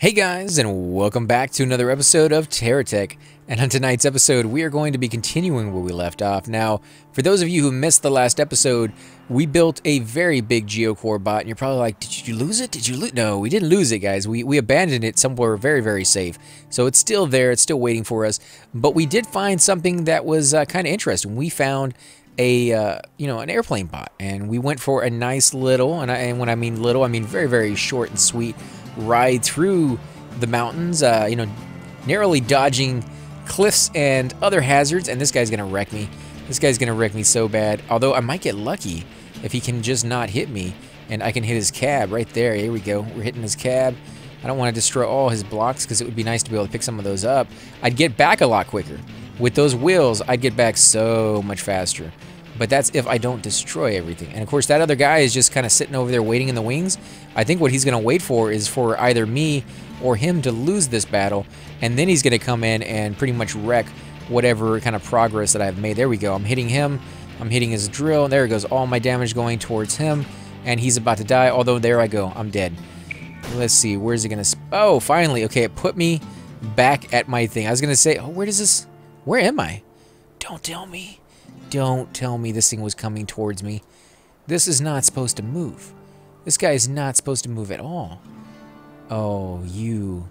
Hey guys, and welcome back to another episode of Terra Tech. And on tonight's episode, we are going to be continuing where we left off. Now, for those of you who missed the last episode, we built a very big geocore bot, and you're probably like, did you lose it? Did you lose? No, we didn't lose it, guys. We abandoned it somewhere very, very safe. So it's still there. It's still waiting for us. But we did find something that was kind of interesting. We found a an airplane bot, and we went for a nice little, and when I mean little, I mean very, very short and sweet ride through the mountains, narrowly dodging cliffs and other hazards. And this guy's gonna wreck me. This guy's gonna wreck me so bad. Although I might get lucky if he can just not hit me, and I can hit his cab right there. Here we go. We're hitting his cab. I don't want to destroy all his blocks because it would be nice to be able to pick some of those up. I'd get back a lot quicker. With those wheels, I'd get back so much faster. But that's if I don't destroy everything. And of course, that other guy is just kind of sitting over there waiting in the wings. I think what he's going to wait for is for either me or him to lose this battle, and then he's going to come in and pretty much wreck whatever kind of progress that I've made. There we go. I'm hitting him. I'm hitting his drill. There it goes. All my damage going towards him, and he's about to die. Although, there I go. I'm dead. Let's see. Where's it going to... Oh, finally. Okay, it put me back at my thing. I was going to say, oh, where does this... Where am I? Don't tell me. Don't tell me this thing was coming towards me. This is not supposed to move. This guy is not supposed to move at all. Oh, you.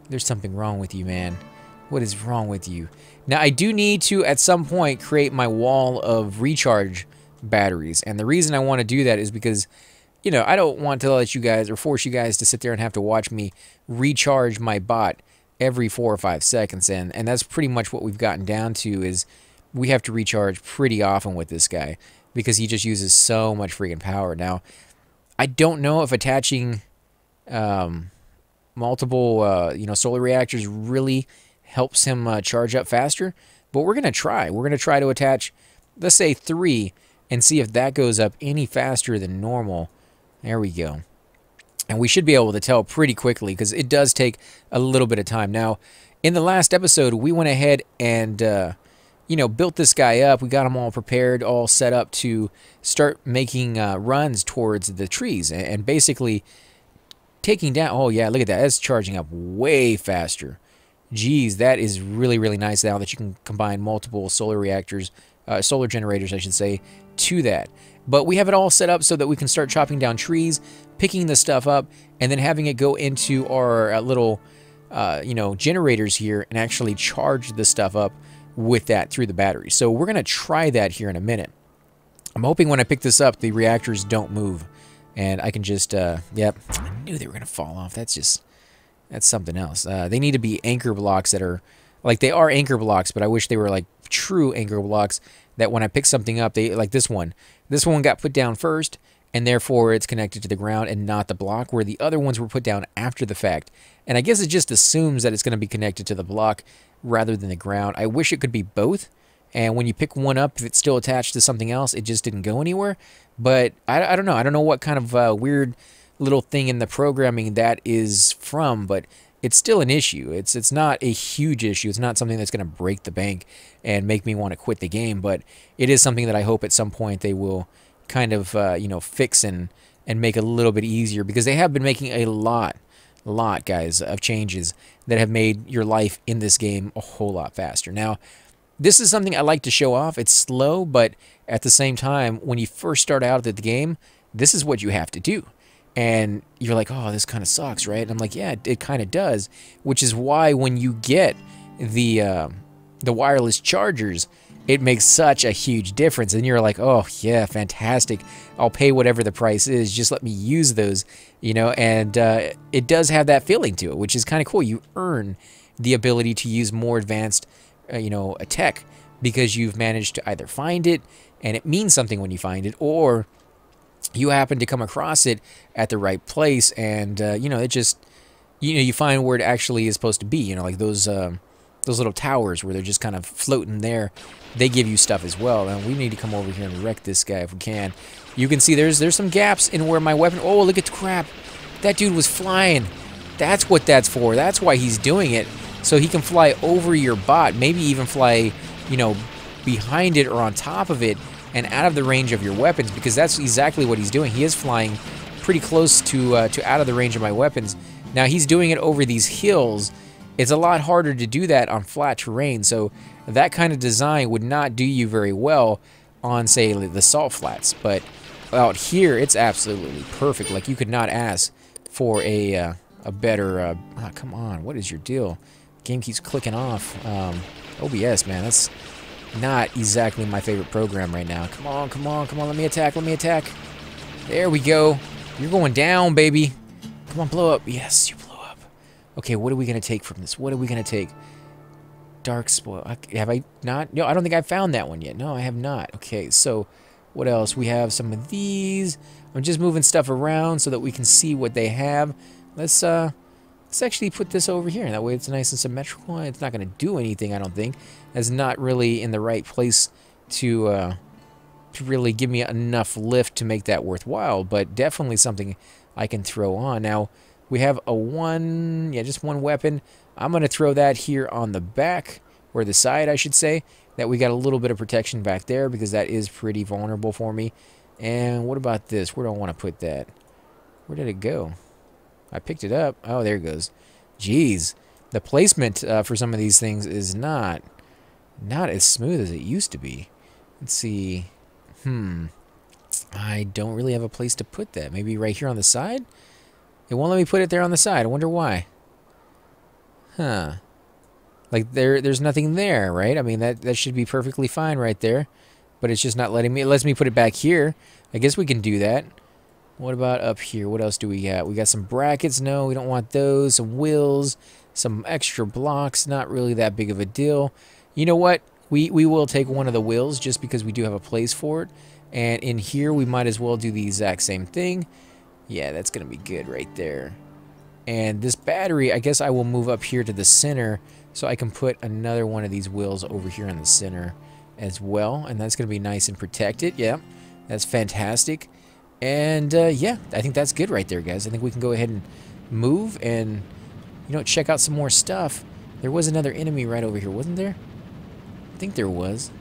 There's something wrong with you, man. What is wrong with you? Now, I do need to, at some point, create my wall of recharge batteries. And the reason I want to do that is because, I don't want to let you guys or force you guys to sit there and have to watch me recharge my bot every 4 or 5 seconds. And that's pretty much what we've gotten down to is... we have to recharge pretty often with this guy because he just uses so much freaking power. Now, I don't know if attaching multiple, solar reactors really helps him charge up faster, but we're going to try. We're going to try to attach, let's say 3, and see if that goes up any faster than normal. There we go. And we should be able to tell pretty quickly because it does take a little bit of time. Now, in the last episode, we went ahead and... built this guy up. We got him all prepared, all set up to start making runs towards the trees and basically taking down... Oh, yeah, look at that. That's charging up way faster. Geez, that is really, really nice now that you can combine multiple solar reactors, solar generators, I should say, to that. But we have it all set up so that we can start chopping down trees, picking the stuff up, and then having it go into our little, generators here and actually charge the stuff up with that through the battery. So we're going to try that here in a minute. I'm hoping when I pick this up, the reactors don't move. And I can just, yep, I knew they were going to fall off. That's something else. They need to be anchor blocks that are, like they are anchor blocks, but I wish they were like true anchor blocks that when I pick something up, they, like this one got put down first, and therefore it's connected to the ground and not the block, where the other ones were put down after the fact. And I guess it just assumes that it's going to be connected to the block rather than the ground. I wish it could be both, and when you pick one up, if it's still attached to something else, it just didn't go anywhere. But I don't know. I don't know what kind of weird little thing in the programming that is from, but it's still an issue. It's not a huge issue. It's not something that's going to break the bank and make me want to quit the game, but it is something that I hope at some point they will kind of, fix and make a little bit easier, because they have been making a lot, guys, of changes that have made your life in this game a whole lot faster. Now, this is something I like to show off. It's slow, but at the same time, when you first start out at the game, this is what you have to do. And you're like, oh, this kind of sucks, right? And I'm like, yeah, it kind of does, which is why when you get the wireless chargers, it makes such a huge difference. And you're like, oh, yeah, fantastic. I'll pay whatever the price is. Just let me use those, and it does have that feeling to it, which is kind of cool. You earn the ability to use more advanced, a tech because you've managed to either find it, and it means something when you find it, or you happen to come across it at the right place, and, it just, you find where it actually is supposed to be, like those little towers where they're just kind of floating there. They give you stuff as well. And we need to come over here and wreck this guy if we can. You can see there's some gaps in where my weapon... Oh, look at the crap. That dude was flying. That's what that's for. That's why he's doing it. So he can fly over your bot. Maybe even fly, behind it or on top of it and out of the range of your weapons, because that's exactly what he's doing. He is flying pretty close to out of the range of my weapons. Now he's doing it over these hills. It's a lot harder to do that on flat terrain, so that kind of design would not do you very well on, say, the salt flats. But out here, it's absolutely perfect. Like, you could not ask for a better... oh, come on, what is your deal? Game keeps clicking off. OBS, man, that's not exactly my favorite program right now. Come on, come on, come on, let me attack, let me attack. There we go. You're going down, baby. Come on, blow up. Yes, you blew up. Okay, what are we going to take from this? What are we going to take? Dark spoil. Have I not? No, I don't think I've found that one yet. No, I have not. Okay, so what else? We have some of these. I'm just moving stuff around so that we can see what they have. Let's actually put this over here. That way it's nice and symmetrical. It's not going to do anything, I don't think. That's not really in the right place to really give me enough lift to make that worthwhile, but definitely something I can throw on. Now, we have just one weapon. I'm going to throw that here on the back, or the side, I should say, that we got a little bit of protection back there, because that is pretty vulnerable for me. And what about this? Where do I want to put that? Where did it go? I picked it up. Oh, there it goes. Jeez. The placement for some of these things is not as smooth as it used to be. Let's see. I don't really have a place to put that. Maybe right here on the side? It won't let me put it there on the side. I wonder why. Huh. Like, there's nothing there, right? I mean, that should be perfectly fine right there. But it's just not letting me. It lets me put it back here. I guess we can do that. What about up here? What else do we got? We got some brackets. No, we don't want those. Some wheels. Some extra blocks. Not really that big of a deal. You know what? We will take one of the wheels just because we do have a place for it. And in here, we might as well do the exact same thing. Yeah, that's going to be good right there. And this battery, I guess I will move up here to the center so I can put another one of these wheels over here in the center as well. And that's going to be nice and protected. Yeah, that's fantastic. And yeah, I think that's good right there, guys. I think we can go ahead and move and, you know, check out some more stuff. There was another enemy right over here, wasn't there? I think there was.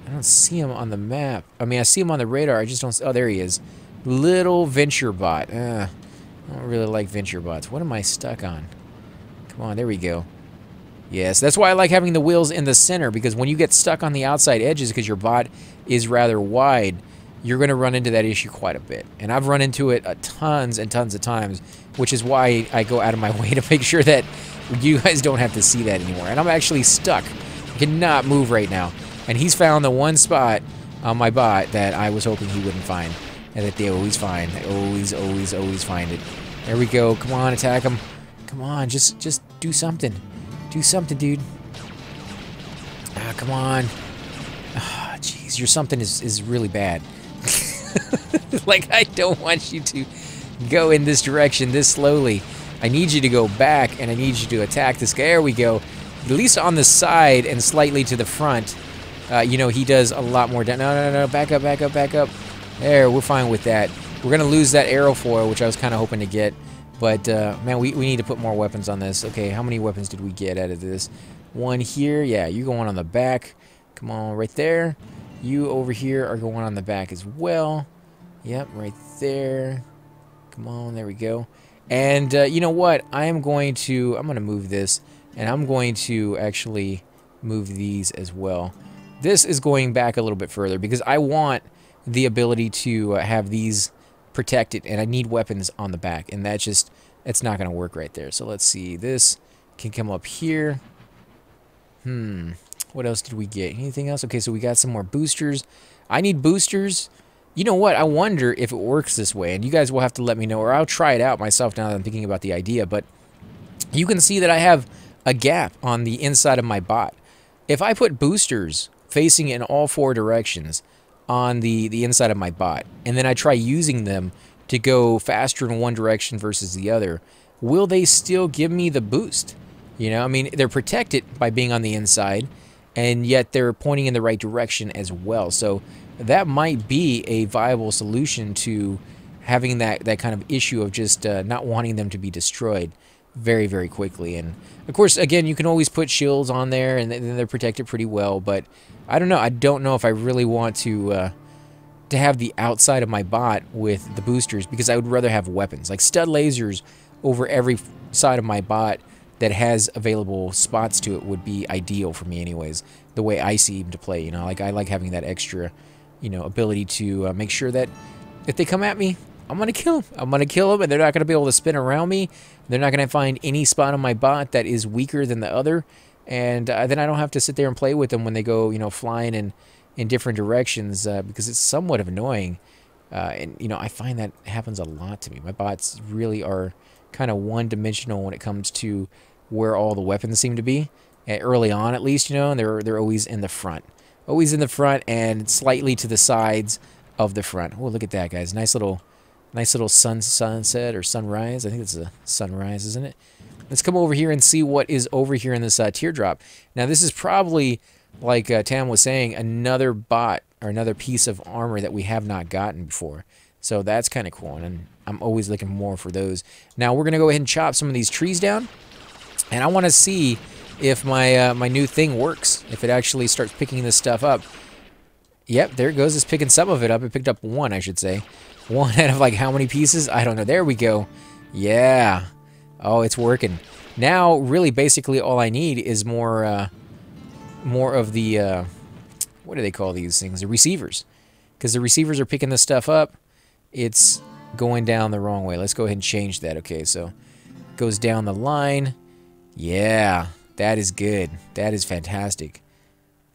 I don't see him on the map. I mean, I see him on the radar. I just don't... Oh, there he is. Little venture bot. I don't really like venture bots. What am I stuck on? Come on, there we go. Yes, that's why I like having the wheels in the center, because when you get stuck on the outside edges because your bot is rather wide, you're going to run into that issue quite a bit. And I've run into it tons and tons of times, which is why I go out of my way to make sure that you guys don't have to see that anymore. And I'm actually stuck. I cannot move right now. And he's found the one spot on my bot that I was hoping he wouldn't find. And that they always find. They always find it. There we go. Come on, attack him. Come on, just do something. Do something, dude. Ah, come on. Ah, jeez, your something is really bad. Like, I don't want you to go in this direction this slowly. I need you to go back, and I need you to attack this guy. There we go. At least on the side and slightly to the front, you know, he does a lot more. No, back up, back up, back up. There, we're fine with that. We're going to lose that aerofoil, which I was kind of hoping to get. But, man, we need to put more weapons on this. Okay, how many weapons did we get out of this? One here. Yeah, you going on the back. Come on, right there. You over here are going on the back as well. Yep, right there. Come on, there we go. And, you know what? I'm going to move this. And I'm going to actually move these as well. This is going back a little bit further because I want the ability to have these protected, and I need weapons on the back, and that's just, it's not going to work right there. So let's see, this can come up here. What else did we get? Anything else? Okay, so we got some more boosters. I need boosters. You know what? I wonder if it works this way, and you guys will have to let me know, or I'll try it out myself now that I'm thinking about the idea. But you can see that I have a gap on the inside of my bot. If I put boosters facing in all four directions on the inside of my bot, and then I try using them to go faster in one direction versus the other, will they still give me the boost? You know, I mean, they're protected by being on the inside, and yet they're pointing in the right direction as well. So that might be a viable solution to having that kind of issue of just not wanting them to be destroyed very, very quickly. And of course, again, you can always put shields on there, and then they're protected pretty well. But I don't know. I don't know if I really want to have the outside of my bot with the boosters, because I would rather have weapons. Like stud lasers over every side of my bot that has available spots to it would be ideal for me anyways, the way I seem to play. You know, like I like having that extra, you know, ability to make sure that if they come at me, I'm going to kill them. I'm going to kill them, and they're not going to be able to spin around me. They're not going to find any spot on my bot that is weaker than the other, and then I don't have to sit there and play with them when they go, you know, flying in different directions, because it's somewhat of annoying. And, you know, I find that happens a lot to me. My bots really are kind of one-dimensional when it comes to where all the weapons seem to be, early on at least, you know, and they're always in the front. Always in the front and slightly to the sides of the front. Oh, look at that, guys. Nice little sunset or sunrise. I think it's a sunrise, isn't it? Let's come over here and see what is over here in this teardrop. Now, this is probably, like Tam was saying, another bot or another piece of armor that we have not gotten before. So that's kind of cool, and I'm always looking more for those. Now, we're going to go ahead and chop some of these trees down, and I want to see if my my new thing works, if it actually starts picking this stuff up. Yep, there it goes. It's picking some of it up. It picked up one, I should say. One out of like how many pieces? I don't know. There we go. Yeah. Oh, it's working. Now, really, basically, all I need is more of the, what do they call these things? The receivers. Because the receivers are picking this stuff up. It's going down the wrong way. Let's go ahead and change that. Okay, so it goes down the line. Yeah, that is good. That is fantastic.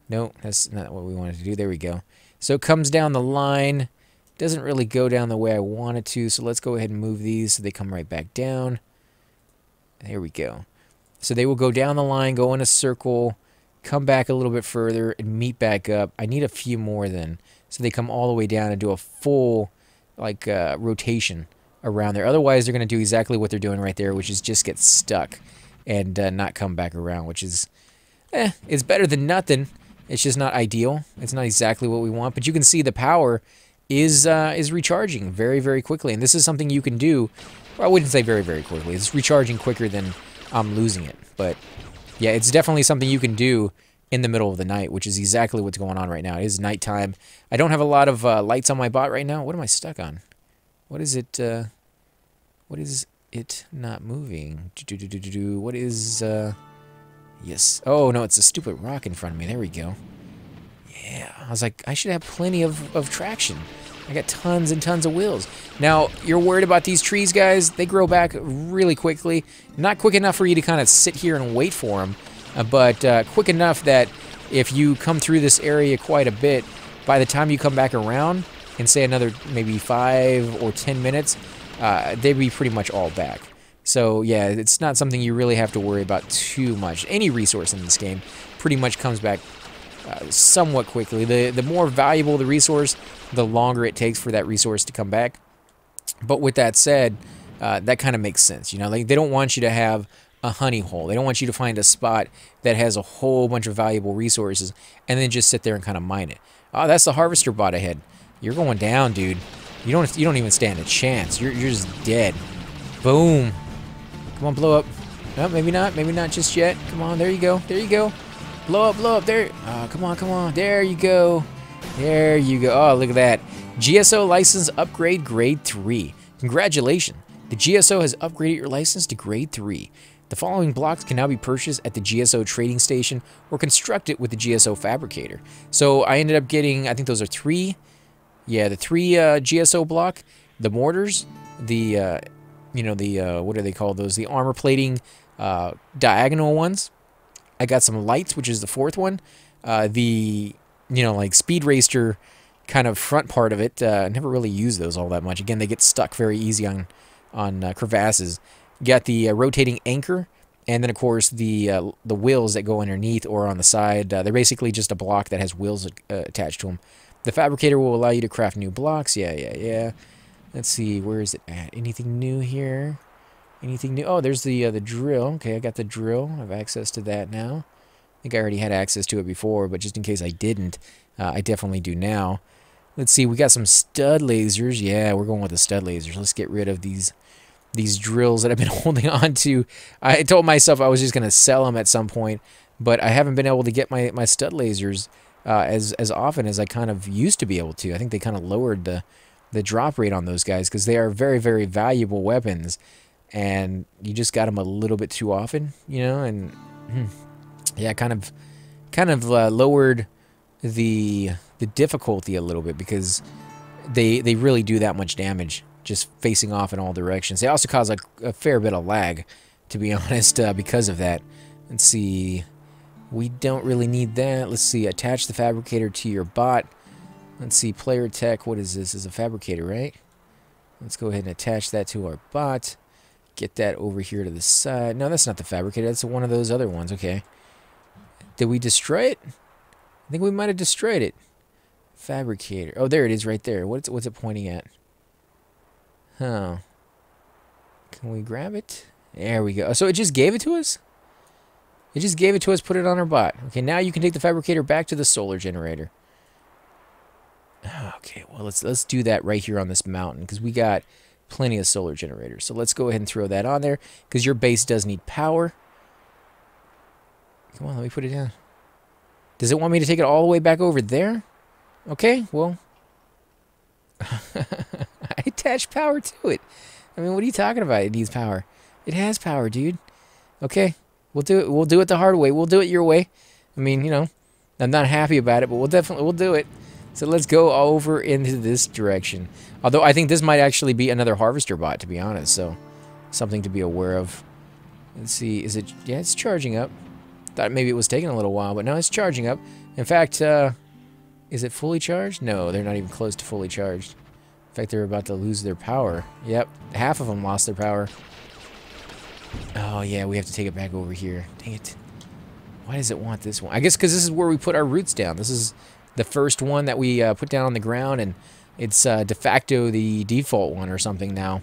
No, that's not what we wanted to do. There we go. So it comes down the line. Doesn't really go down the way I want it to, so let's go ahead and move these so they come right back down. There we go. So they will go down the line, go in a circle, come back a little bit further, and meet back up. I need a few more then, so they come all the way down and do a full, like, rotation around there. Otherwise, they're going to do exactly what they're doing right there, which is just get stuck and not come back around, which is, it's better than nothing. It's just not ideal. It's not exactly what we want, but you can see the power is recharging very, very quickly. And this is something you can do, well, I wouldn't say very, very quickly. It's recharging quicker than I'm losing it. But, yeah, it's definitely something you can do in the middle of the night, which is exactly what's going on right now. It is nighttime. I don't have a lot of lights on my bot right now. What am I stuck on? What is it? What is it not moving? What is... Yes. Oh, no, it's a stupid rock in front of me. There we go. Yeah, I was like, I should have plenty of traction. I got tons and tons of wheels. Now, you're worried about these trees, guys. They grow back really quickly. Not quick enough for you to kind of sit here and wait for them, but quick enough that if you come through this area quite a bit, by the time you come back around in, say, another maybe 5 or 10 minutes, they'd be pretty much all back. So, yeah, it's not something you really have to worry about too much. Any resource in this game pretty much comes back somewhat quickly. The more valuable the resource, the longer it takes for that resource to come back. But with that said, that kind of makes sense. You know, like, they don't want you to have a honey hole. They don't want you to find a spot that has a whole bunch of valuable resources and then just sit there and kind of mine it. Oh, that's the harvester bot ahead. You're going down, dude. You don't even stand a chance. You're just dead. Boom. Come on, blow up. No, maybe not just yet. Come on, there you go. There you go. Blow up, there. Oh, come on. There you go. There you go. Oh, look at that. GSO license upgrade grade 3. Congratulations. The GSO has upgraded your license to grade 3. The following blocks can now be purchased at the GSO trading station or constructed with the GSO Fabricator. So I ended up getting, I think those are 3. Yeah, the 3 GSO block, the mortars, the, what do they call those? The armor plating diagonal ones. I got some lights, which is the 4th one. The, like Speed Racer kind of front part of it. I never really use those all that much. Again, they get stuck very easy on crevasses. Got the rotating anchor, and then of course the wheels that go underneath or on the side. They're basically just a block that has wheels attached to them. The Fabricator will allow you to craft new blocks. Yeah. Let's see, where is it at? Anything new here? Anything new? Oh, there's the drill. Okay, I got the drill. I have access to that now. I think I already had access to it before, but just in case I didn't, I definitely do now. Let's see, we got some stud lasers. Yeah, we're going with the stud lasers. Let's get rid of these drills that I've been holding on to. I told myself I was just going to sell them at some point, but I haven't been able to get my stud lasers as often as I kind of used to be able to. I think they kind of lowered the drop rate on those guys because they are very, very valuable weapons. and you just got them a little bit too often, you know, and yeah, kind of lowered the difficulty a little bit, because they really do that much damage just facing off in all directions. They also cause a fair bit of lag, to be honest, because of that. Let's see. We don't really need that. Let's see. Attach the Fabricator to your bot. Let's see. Player Tech. What is this? This is a Fabricator, right? Let's go ahead and attach that to our bot. Get that over here to the side. No, that's not the Fabricator. That's one of those other ones. Okay. Did we destroy it? I think we might have destroyed it. Fabricator. Oh, there it is right there. What's it pointing at? Huh. Can we grab it? There we go. So it just gave it to us? It just gave it to us, put it on our bot. Okay, now you can take the Fabricator back to the solar generator. Okay, well, let's do that right here on this mountain, because we got plenty of solar generators. So let's go ahead and throw that on there, because your base does need power. Come on, let me put it down. Does it want me to take it all the way back over there? Okay, well, I attached power to it. I mean, what are you talking about? It needs power. It has power, dude. Okay, we'll do it. We'll do it the hard way. We'll do it your way. I mean, you know, I'm not happy about it, but we'll do it. So let's go over into this direction. Although I think this might actually be another harvester bot, to be honest. So something to be aware of. Let's see. Is it? Yeah, it's charging up. Thought maybe it was taking a little while, but no, it's charging up. In fact, is it fully charged? No, they're not even close to fully charged. In fact, they're about to lose their power. Yep, half of them lost their power. Oh, yeah, we have to take it back over here. Dang it. Why does it want this one? I guess because this is where we put our roots down. This is the first one that we put down on the ground, and it's de facto the default one or something now.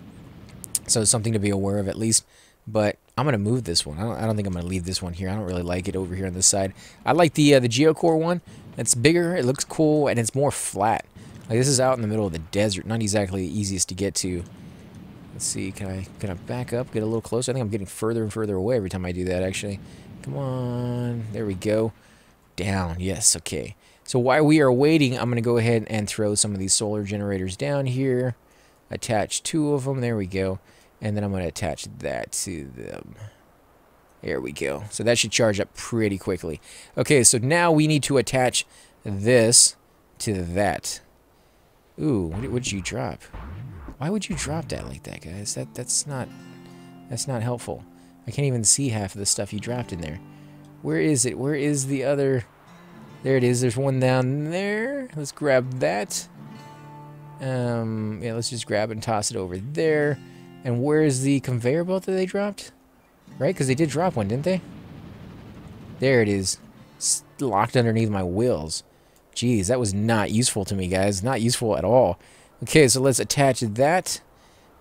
So it's something to be aware of at least. But I'm going to move this one. I don't think I'm going to leave this one here. I don't really like it over here on this side. I like the Geocore one. It's bigger, it looks cool, and it's more flat. Like, this is out in the middle of the desert. Not exactly the easiest to get to. Let's see, can I back up, get a little closer? I think I'm getting further and further away every time I do that, actually. Come on. There we go. Down. Yes, okay. So while we are waiting, I'm going to go ahead and throw some of these solar generators down here. Attach 2 of them. There we go. And then I'm going to attach that to them. There we go. So that should charge up pretty quickly. Okay, so now we need to attach this to that. Ooh, what did you drop? Why would you drop that like that, guys? That's not helpful. I can't even see half of the stuff you dropped in there. Where is it? Where is the other? There it is. There's one down there. Let's grab that. Yeah, let's just grab it and toss it over there. And where is the conveyor belt that they dropped? Right? Because they did drop one, didn't they? There it is. It's locked underneath my wheels. Jeez, that was not useful to me, guys. Not useful at all. Okay, so let's attach that.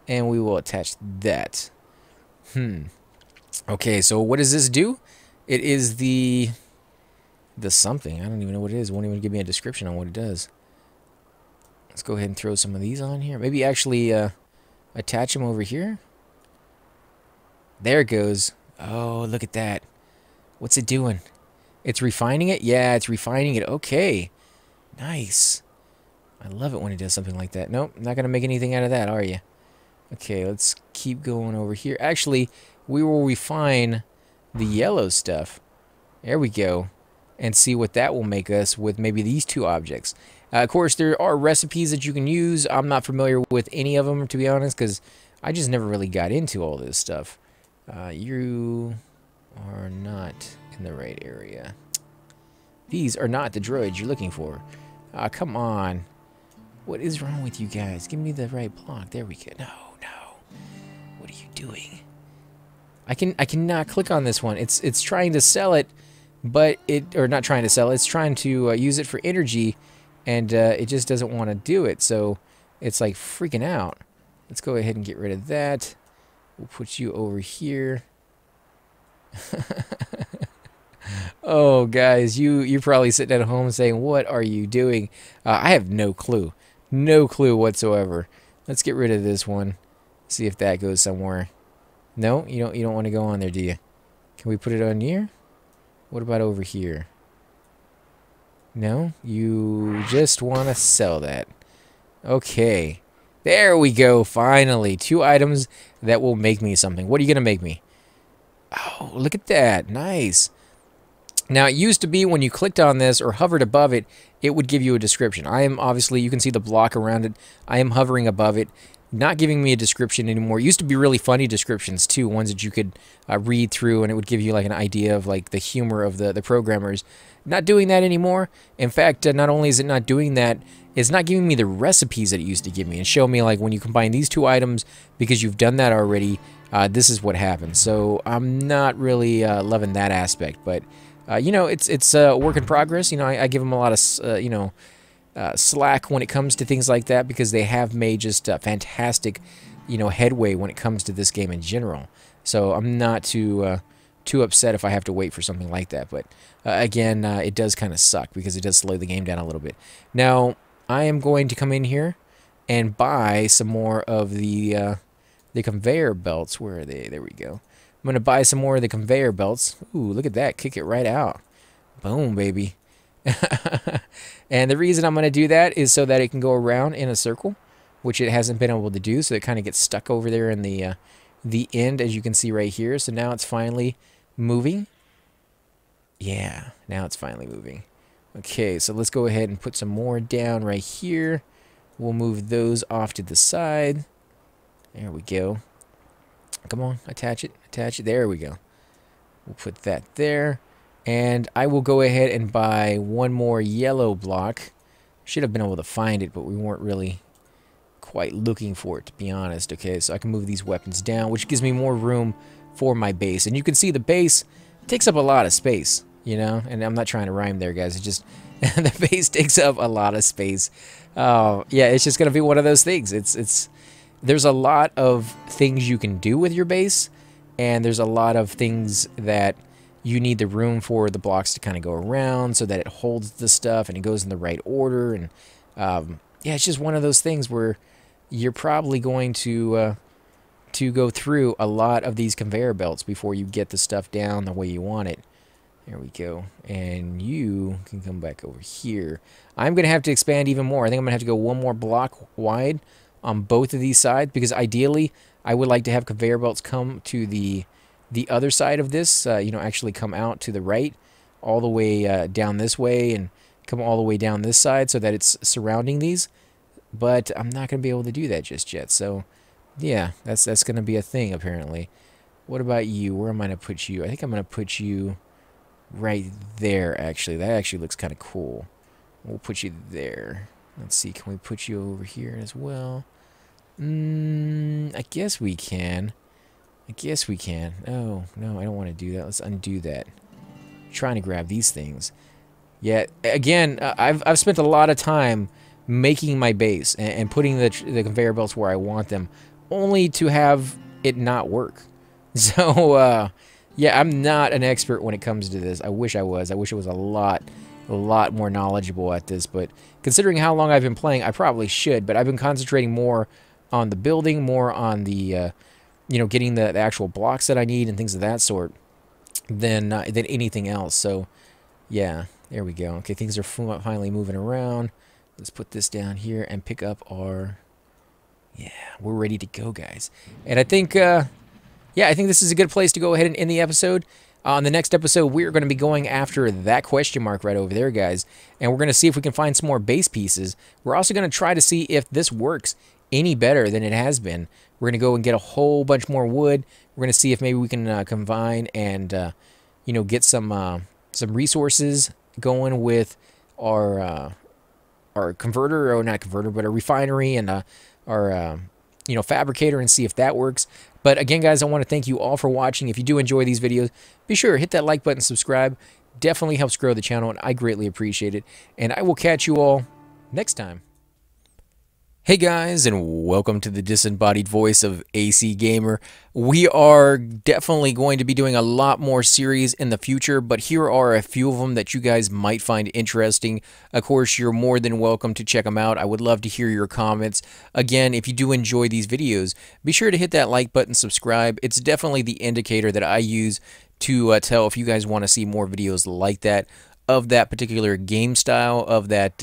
And we will attach that. Okay, so what does this do? It is the something. I don't even know what it is. It won't even give me a description on what it does. Let's go ahead and throw some of these on here. Maybe actually attach them over here. There it goes. Oh, look at that. What's it doing? It's refining it? Yeah, it's refining it. Okay. Nice. I love it when it does something like that. Nope, not going to make anything out of that, are you? Okay, let's keep going over here. Actually, we will refine the yellow stuff. There we go. And see what that will make us with maybe these 2 objects. Of course, there are recipes that you can use. I'm not familiar with any of them, to be honest, because I just never really got into all this stuff. You are not in the right area. These are not the droids you're looking for. Come on. What is wrong with you guys? Give me the right block. There we go. No. What are you doing? I cannot click on this one. It's trying to sell it, but or not trying to sell it. It's trying to use it for energy, and it just doesn't want to do it. So it's like freaking out. Let's go ahead and get rid of that. We'll put you over here. Oh, guys, you're probably sitting at home saying, "What are you doing?" I have no clue. No clue whatsoever. Let's get rid of this one. See if that goes somewhere. No, you don't want to go on there, do you? Can we put it on here? What about over here? No, you just want to sell that. Okay. There we go, finally. 2 items that will make me something. What are you going to make me? Oh, look at that. Nice. Now, it used to be when you clicked on this or hovered above it, it would give you a description. I am obviously, you can see the block around it. I am hovering above it, not giving me a description anymore. It used to be really funny descriptions too, ones that you could read through, and it would give you like an idea of like the humor of the programmers. Not doing that anymore. In fact, not only is it not doing that, it's not giving me the recipes that it used to give me and show me like when you combine these 2 items, because you've done that already, this is what happens. So I'm not really loving that aspect, but you know, it's a work in progress. You know, I give them a lot of you know, slack when it comes to things like that, because they have made just fantastic, you know, headway when it comes to this game in general. So I'm not too upset if I have to wait for something like that. But again, it does kind of suck because it does slow the game down a little bit. Now I am going to come in here and buy some more of the conveyor belts. Where are they? There we go. I'm going to buy some more of the conveyor belts. Ooh, look at that. Kick it right out. Boom, baby. And the reason I'm going to do that is so that it can go around in a circle, which it hasn't been able to do. So it kind of gets stuck over there in the end, as you can see right here. So now it's finally moving. Yeah, now it's finally moving. Okay, so let's go ahead and put some more down right here. We'll move those off to the side. There we go. Come on, attach it, attach it. There we go. We'll put that there. And I will go ahead and buy one more yellow block. Should have been able to find it, but we weren't really quite looking for it, to be honest. Okay, so I can move these weapons down, which gives me more room for my base. And you can see the base takes up a lot of space, you know? And I'm not trying to rhyme there, guys. It just, the base takes up a lot of space. Yeah, it's just going to be one of those things. There's a lot of things you can do with your base, and there's a lot of things that you need the room for the blocks to kind of go around so that it holds the stuff and it goes in the right order. And yeah, it's just one of those things where you're probably going to go through a lot of these conveyor belts before you get the stuff down the way you want it. There we go. And you can come back over here. I'm going to have to expand even more. I think I'm going to have to go one more block wide on both of these sides, because ideally I would like to have conveyor belts come to the other side of this, you know, actually come out to the right all the way down this way and come all the way down this side so that it's surrounding these. But I'm not going to be able to do that just yet. So yeah, that's going to be a thing apparently. What about you? Where am I going to put you? I think I'm going to put you right there, actually. That actually looks kind of cool. We'll put you there. Let's see, can we put you over here as well? I guess we can. I guess we can. Oh, no, I don't want to do that. Let's undo that. I'm trying to grab these things. Yeah, again, I've spent a lot of time making my base and putting the conveyor belts where I want them, only to have it not work. So, yeah, I'm not an expert when it comes to this. I wish I was. I wish I was a lot more knowledgeable at this, but considering how long I've been playing, I probably should. But I've been concentrating more on the building, more on the you know, getting the actual blocks that I need and things of that sort than anything else. So yeah, there we go. Okay, things are finally moving around. Let's put this down here and pick up our, yeah, we're ready to go, guys. And I think yeah, I think this is a good place to go ahead and end the episode. On the next episode, we're going to be going after that question mark right over there, guys. And we're going to see if we can find some more base pieces. We're also going to try to see if this works any better than it has been. We're going to go and get a whole bunch more wood. We're going to see if maybe we can combine and, you know, get some resources going with our converter, or not converter, but a refinery, and our, you know, fabricator, and see if that works. But again, guys, I want to thank you all for watching. If you do enjoy these videos, be sure to hit that like button, subscribe. Definitely helps grow the channel, and I greatly appreciate it. And I will catch you all next time. Hey guys, and welcome to the disembodied voice of AC Gamer. We are definitely going to be doing a lot more series in the future, but here are a few of them that you guys might find interesting. Of course, you're more than welcome to check them out. I would love to hear your comments. Again, if you do enjoy these videos, be sure to hit that like button, subscribe. It's definitely the indicator that I use to tell if you guys want to see more videos like that. of that particular game style, of that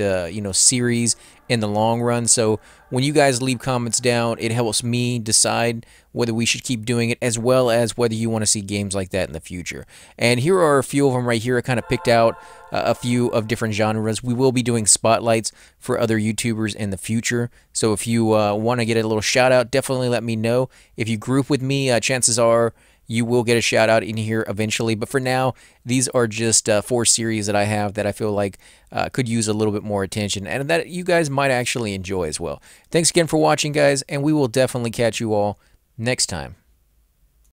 series in the long run. So when you guys leave comments down, it helps me decide whether we should keep doing it, as well as whether you want to see games like that in the future. And here are a few of them right here. I kind of picked out a few of different genres. We will be doing spotlights for other YouTubers in the future. So if you want to get a little shout out, definitely let me know. If you group with me, chances are you will get a shout out in here eventually. But for now, these are just 4 series that I have that I feel like could use a little bit more attention and that you guys might actually enjoy as well. Thanks again for watching, guys, and we will definitely catch you all next time.